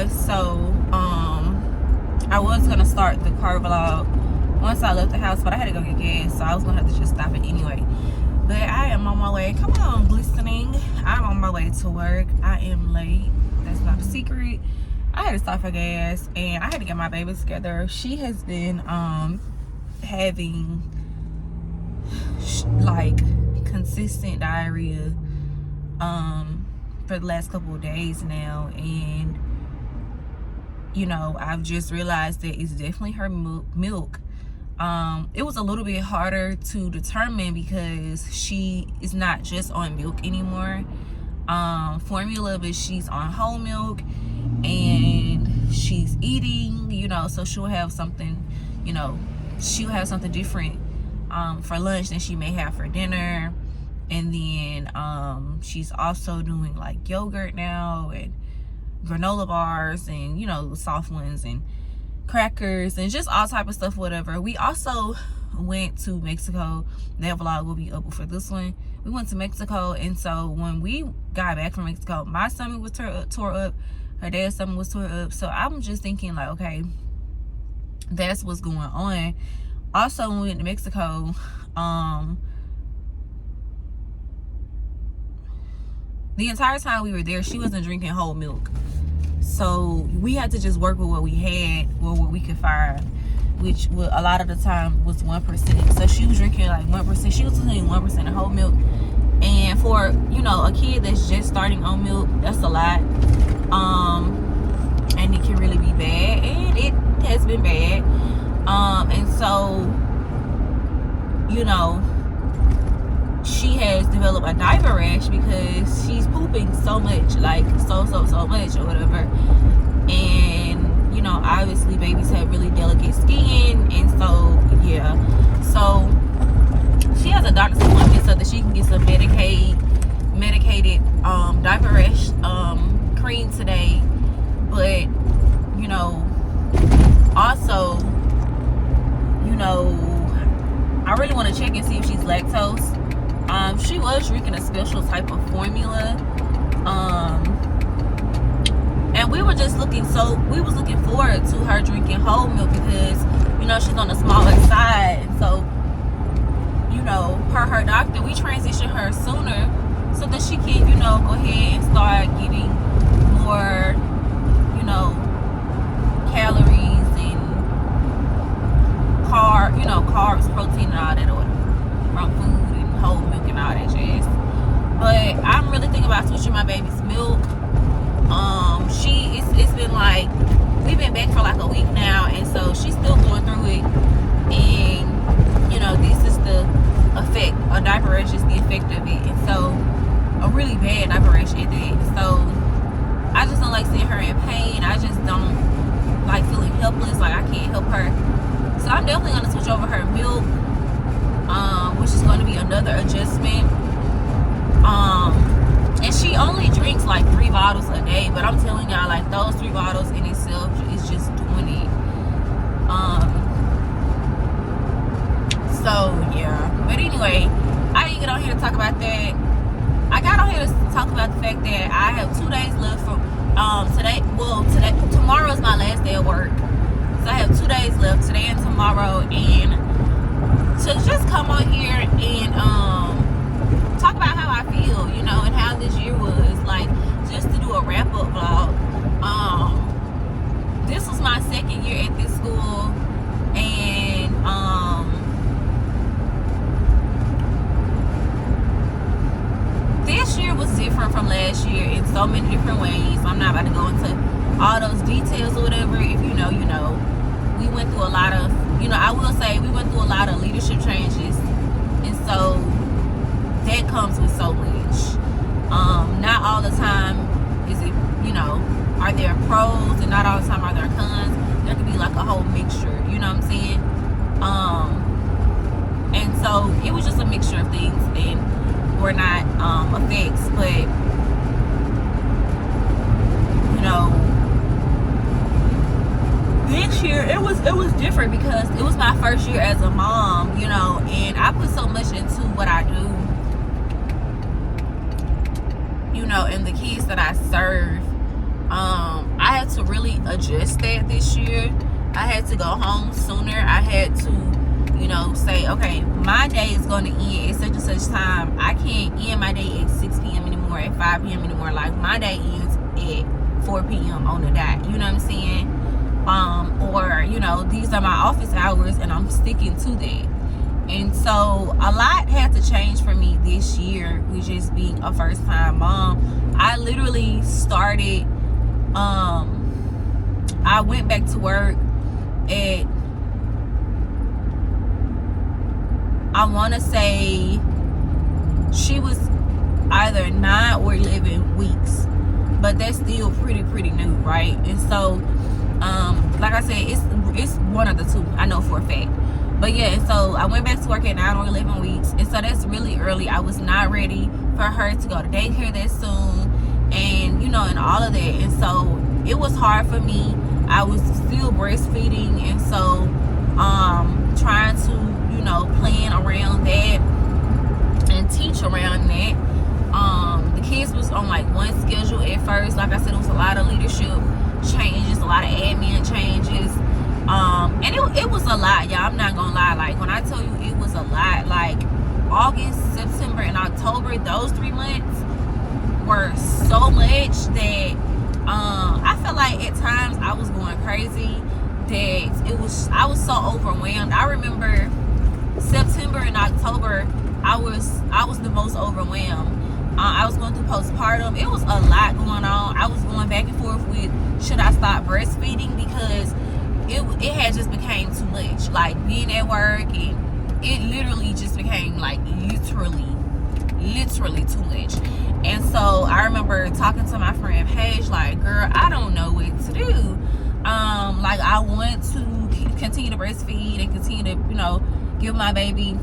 guys, so I was gonna start the car vlog once I left the house, but I had to go get gas, so I was gonna have to just stop it anyway. But I am on my way. Come on, listening. I'm on my way to work. I am late. That's not a secret. I had to stop for gas, and I had to get my baby together. She has been having like consistent diarrhea for the last couple of days now, and you know, I've just realized that it's definitely her milk. It was a little bit harder to determine because she is not just on milk anymore, formula, but she's on whole milk, and she's eating, you know, so she'll have something, you know, she'll have something different for lunch than she may have for dinner. And then she's also doing like yogurt now and granola bars and, you know, soft ones and crackers and just all type of stuff, whatever. We also went to Mexico. That vlog will be up before this one. We went to Mexico, and so when we got back from Mexico, my stomach was tore up, her dad's stomach was tore up. So I'm just thinking like, okay, that's what's going on. Also, when we went to Mexico, the entire time we were there, she wasn't drinking whole milk. So we had to just work with what we had or what we could find, which a lot of the time was 1%. So she was drinking like 1%. She was drinking 1% of whole milk. And for, you know, a kid that's just starting on milk, that's a lot. And it can really be bad. And it has been bad. And so, you know, she has developed a diaper rash because she's pooping so much, like so much or whatever. And, you know, obviously babies have really delicate skin, and so, yeah. So she has a doctor's appointment so that she can get some medicated diaper rash cream today. But, you know, also, you know, I really want to check and see if she's lactose. She was drinking a special type of formula, and we was looking forward to her drinking whole milk because, you know, she's on the smaller side. And so, you know, her doctor, we transitioned her sooner so that she can, you know, go ahead and start getting more, you know, calories and carbs, protein, and all that from food and whole milk and all that jazz. But I'm really thinking about switching my baby's milk. It's been like, we've been back for like a week now, and so she's still going through it. And, you know, this is the effect. A diaper rash is the effect of it. And so, a really bad diaper rash at that. So, I just don't like seeing her in pain. I just don't like feeling helpless, like I can't help her. So I'm definitely going to switch over her milk, which is going to be another adjustment. And she only drinks like 3 bottles a day, but I'm telling y'all, like, those 3 bottles in itself is just doing it. So yeah, but anyway, I didn't get on here to talk about that. I got on here to talk about the fact that I have 2 days left from tomorrow is my last day of work, so I have 2 days left, today and tomorrow, and to just come on here and talk about how I feel, you know, and how this year was, like, just to do a wrap-up vlog. This was my 2nd year at this school, and this year was different from last year in so many different ways. I'm not about to go into all those details or whatever. If you know, you know. We went through a lot of, you know, I will say we went through a lot of leadership changes, and so that comes with so much. Not all the time is it, you know, are there pros, and not all the time are there cons. There could be like a whole mixture, you know what I'm saying? And so it was just a mixture of things, and were not effects, but, you know, this year it was different because it was my first year as a mom, you know, and I put so much into what I do, you know, and the kids that I serve. I had to really adjust that this year. I had to go home sooner. I had to, you know, say, okay, my day is going to end at such and such time. I can't end my day at 6 p.m. anymore, at 5 p.m. anymore. Like, my day ends at 4 p.m. on the dot. You know what I'm saying? Or, you know, these are my office hours, and I'm sticking to that. And so a lot had to change for me this year with just being a first-time mom. I literally started, I went back to work at, I want to say she was either 9 or 11 weeks, but that's still pretty new, right? And so, like I said, it's one of the two, I know for a fact. But yeah, so I went back to work at 9 or 11 weeks, and so that's really early. I was not ready for her to go to daycare that soon, and you know, and all of that. And so it was hard for me. I was still breastfeeding, and so trying to, you know, plan around that and teach around that. The kids was on like one schedule at first. Like I said, it was a lot of leadership changes, a lot of admin changes. And it was a lot, y'all. I'm not gonna lie. Like, when I tell you it was a lot, like August, September, and October, those 3 months were so much that I felt like at times I was going crazy. That I was so overwhelmed. I remember September and October, I was the most overwhelmed. I was going through postpartum. It was a lot going on. I was going back and forth with, should I stop breastfeeding, because it had just became too much. Like, being at work, and it literally just became like literally too much. And so I remember talking to my friend Paige, like, girl, I don't know what to do. Like, I want to continue to breastfeed and continue to, you know, give my baby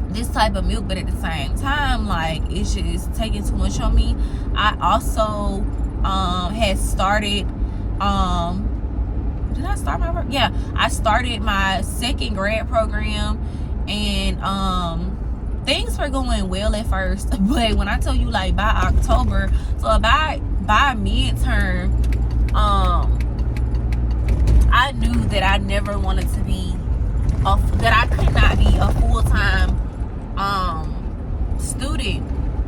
this type of milk, but at the same time, like, it's just taking too much on me. I also had started did I start my work? Yeah, I started my second grad program, and things were going well at first, but when I tell you, like, by October, so by midterm, I knew that I never wanted to be that I could not be a full-time student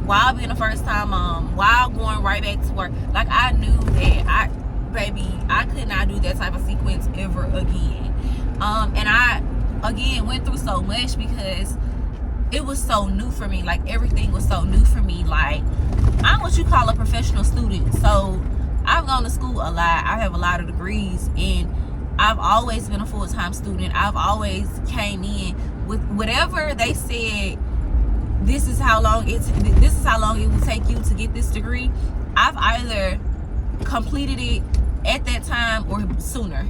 while being a first-time mom, while going right back to work. Like, I knew that I could not do that type of sequence ever again. And I again went through so much because it was so new for me. Like, everything was so new for me. Like, I'm what you call a professional student, so I've gone to school a lot. I have a lot of degrees, and I've always been a full-time student. I've always came in with whatever they said, this is how long it will take you to get this degree. I've either completed it at that time or sooner.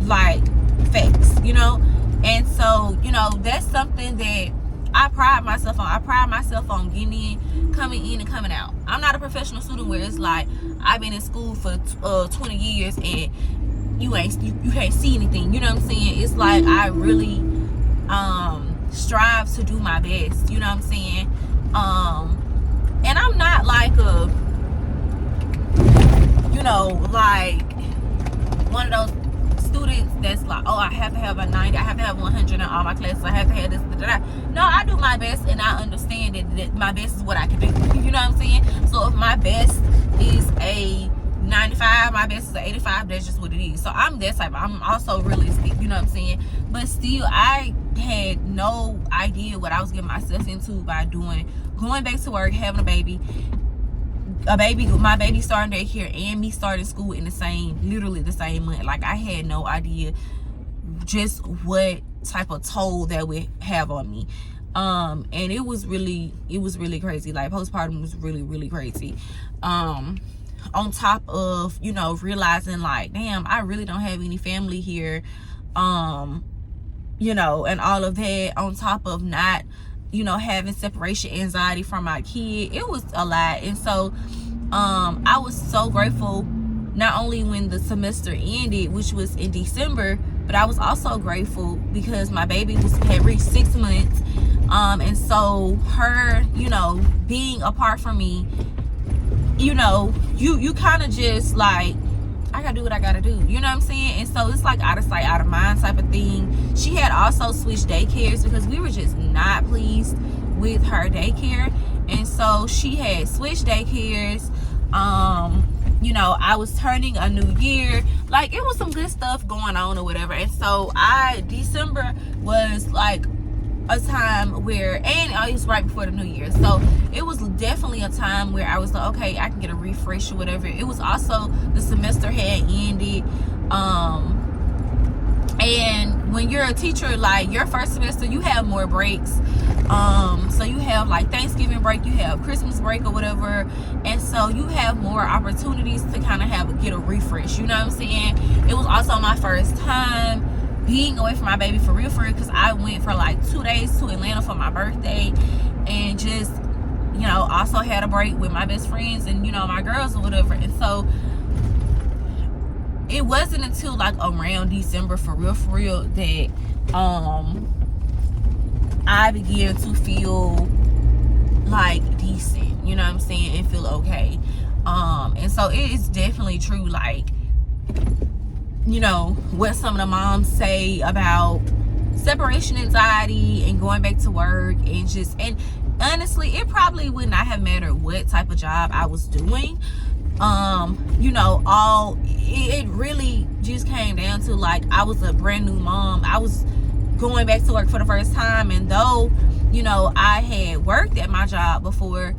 Like, facts, you know. And so, you know, that's something that I pride myself on. I pride myself on getting in, coming in, and coming out. I'm not a professional student where it's like, I've been in school for 20 years and you can't see anything. You know what I'm saying? It's like, I really strive to do my best. You know what I'm saying? And I'm not like a, you know, like one of those students that's like, oh, I have to have a 90, I have to have 100 in all my classes, I have to have this, No, I do my best, and I understand that my best is what I can do. You know what I'm saying? So if my best is a 95, my best is an 85, that's just what it is. So I'm that type. I'm also realistic, you know what I'm saying? But still, I had no idea what I was getting myself into by going back to work, having a baby, my baby starting daycare and me starting school in literally the same month. Like, I had no idea just what type of toll that would have on me. And it was really crazy. Like, postpartum was really crazy. On top of, you know, realizing like, damn, I really don't have any family here, you know, and all of that, on top of not, you know, having separation anxiety from my kid. It was a lot. And so I was so grateful, not only when the semester ended, which was in December, but I was also grateful because my baby had reached 6 months, and so her, you know, being apart from me, you know, you kind of just like I gotta do what I gotta do. You know what I'm saying? And so it's like out of sight, out of mind type of thing. She had also switched daycares because we were just not pleased with her daycare. And so she had switched daycares. You know, I was turning a new year. Like, it was some good stuff going on or whatever. And so December was like a time where, and it was right before the new year, so it was definitely a time where I was like, okay, I can get a refresh or whatever. It was also, the semester had ended, and when you're a teacher, like, your first semester, you have more breaks. So you have like Thanksgiving break, you have Christmas break or whatever, and so you have more opportunities to kind of get a refresh. You know what I'm saying? It was also my first time being away from my baby for real, because I went for like 2 days to Atlanta for my birthday, and just, you know, also had a break with my best friends and, you know, my girls or whatever. And so it wasn't until like around December for real that I began to feel like decent, you know what I'm saying, and feel okay. And so it is definitely true, like, you know, what some of the moms say about separation anxiety and going back to work, and honestly, it probably would not have mattered what type of job I was doing. You know, it really just came down to, like, I was a brand new mom. I was going back to work for the first time, and though, you know, I had worked at my job before,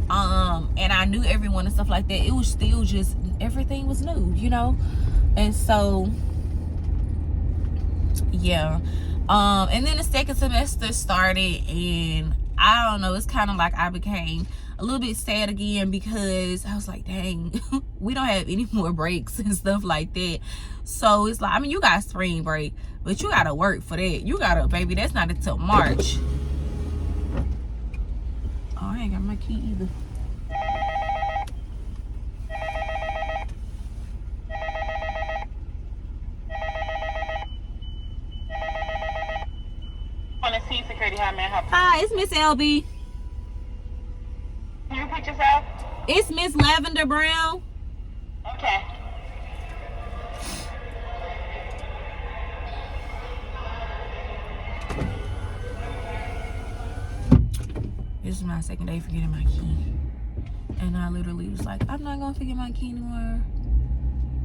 and I knew everyone and stuff like that, it was still just, everything was new, you know. And so, yeah. And then the second semester started, and I don't know, it's kind of like I became a little bit sad again, because I was like, dang, we don't have any more breaks and stuff like that. So it's like, I mean, you got spring break, but you gotta work for that. You gotta, baby, that's not until March. Oh, I ain't got my key either. Security, how may I help you? Hi, it's Miss LB. Can you repeat yourself? It's Miss Lavender Brown. Okay. This is my second day forgetting my key. And I literally was like, I'm not gonna forget my key anymore.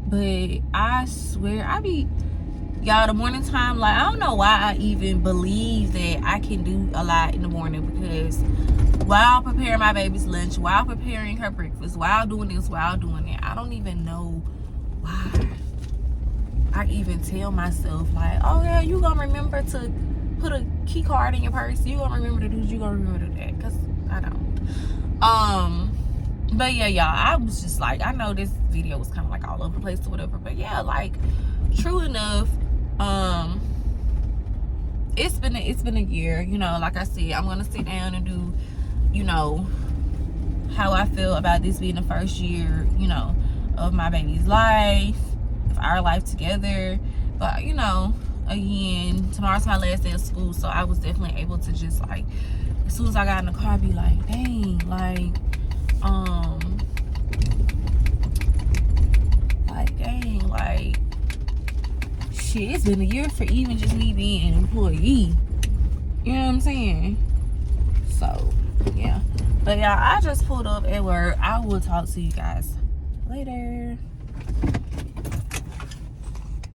But I swear, y'all, the morning time, like, I don't know why I even believe that I can do a lot in the morning, because while preparing my baby's lunch, while preparing her breakfast, while doing this, while doing that, I don't even know why I even tell myself, like, oh yeah, you gonna remember to put a key card in your purse, you gonna remember to do this, you gonna remember to do that, because I don't. But yeah, y'all, I was just like, I know this video was kind of like all over the place or whatever, but yeah, like, true enough, it's been a year, you know. Like I said, I'm gonna sit down and do, you know, how I feel about this being the first year, you know, of my baby's life, of our life together. But, you know, again, tomorrow's my last day of school, so I was definitely able to just, like, as soon as I got in the car, be like, dang, like, dang, like, shit, it's been a year for even just me being an employee. You know what I'm saying? So, yeah. But, y'all, I just pulled up at work. I will talk to you guys later.